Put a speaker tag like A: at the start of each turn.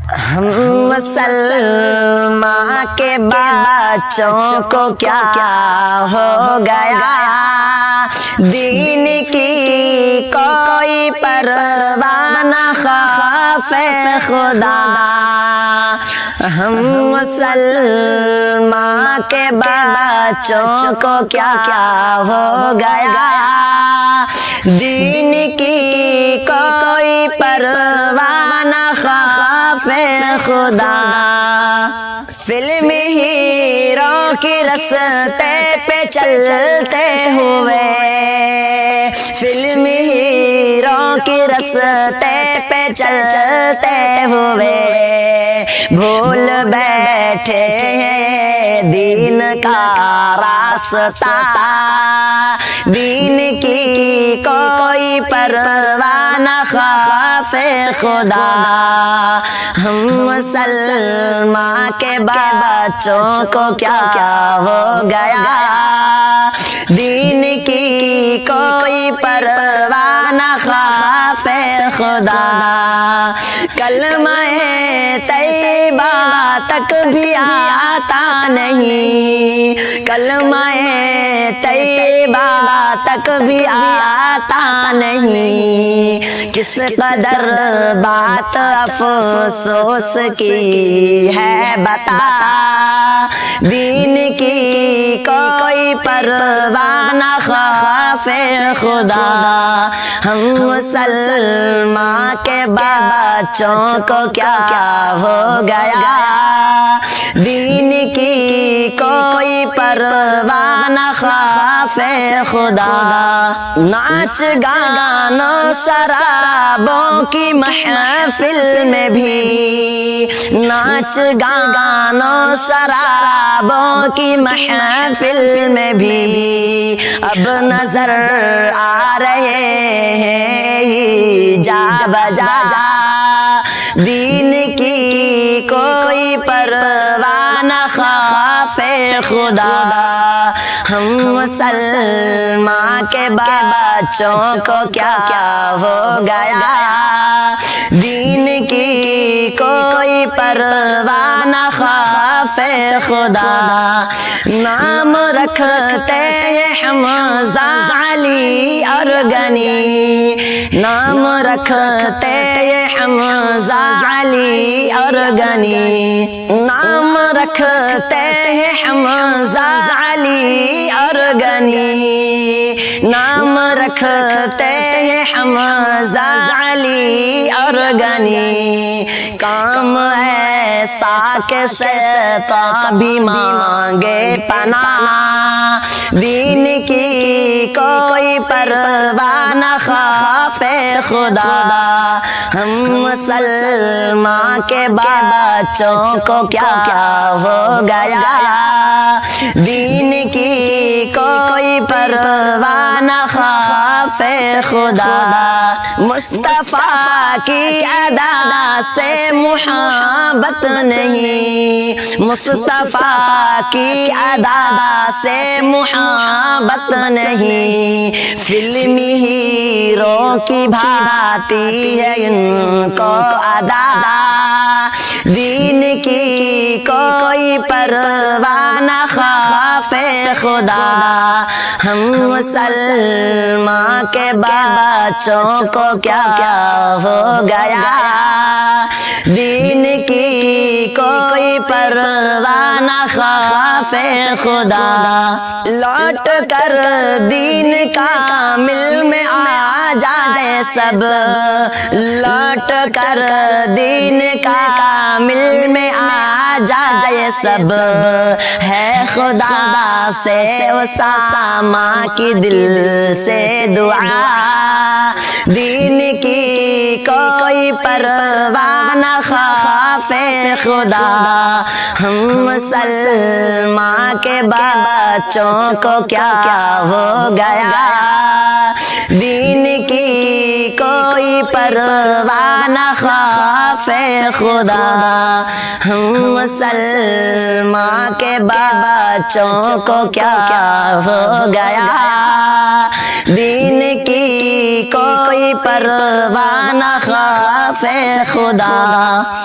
A: ہم مسلمان کے بچوں کو کیا ہو گیا، دین کی کوئی پرواہ نہ خوف خدا۔ ہم مسلمان کے بچوں کو کیا ہو گیا، دین کی کوئی پرواہ نہ خوف خدا۔ فلم ہیرو کی رستے پہ چلتے ہوئے، فلم ہیرو کی رستے پہ چلتے ہوئے بھول بیٹھے ہیں دین کا راستہ، دین کی کوئی پرواہ نہ خوف خدا۔ ہم مسلمان کے بچوں کو کیا ہو گیا، دین کی کوئی پرواہ نہ خوف خدا۔ کلمہ طیبہ تک بھی آتا نہیں، کلمہ طیبہ تک بھی آتا نہیں، کس قدر بات افسوس کی ہے بتا، دین کی کوئی پرواہ نہ خوف خدا۔ ہم مسلمان کے بچوں کو کیا ہو گیا، دین کی کوئی پرواہ نہ خوف خدا۔ ناچ گانا شرابوں کی محفل میں بھی، ناچ گانا شرابوں کی محفل میں بھی اب نظر آ رہے ہیں جا بجا، دین کی کوئی پرواہ نہ خوف خدا۔ ہم مسلمان کے بچوں کو کیا ہو گیا، دین کی کوئی پرواہ نہ خوف خدا۔ نام رکھتے ہیں حمزہ علی اور غنی، نام رکھتے ہیں حمزہ علی اور غنی، نام رکھتے ہیں حمزہ علی اور غنی، نام رکھتے ہیں حمزہ علی اور غنی۔ کام ایسا کہ شیطان بھی مانگے پناہ، دین کی کوئی پرواہ نہ خوف خدا۔ ہم مسلمان کے بچوں کو کیا ہو گیا، دین کی کوئی پرواہ نہ خوف خدا۔ مصطفیٰ کی ادا سے محبت نہیں، مصطفیٰ کی ادا سے محبت نہیں، فلم ہیرو کی بھاتی ہے ان کو ادا، دین کی کوئی پرواہ نہ خوف خدا۔ ہم مسلمان کے بچوں کو کیا ہو گیا، دین کی کوئی پرواہ نہ خوف خدا۔ لوٹ کر دین کا مل میں آ جائے سب، لوٹ کر دین کا مل میں آ جائے سب، ہے خدا سے اسامہ کی دل سے دعا، دین کی کوئی پرواہ نہ خوف خدا۔ ہم مسلمان کے بچوں کو کیا ہو گیا، دین کی کوئی پرواہ نہ خوف خدا۔ ہم مسلمان کے بچوں کو کیا ہو گیا، دین کی کوئی پرواہ نہ خوف خدا۔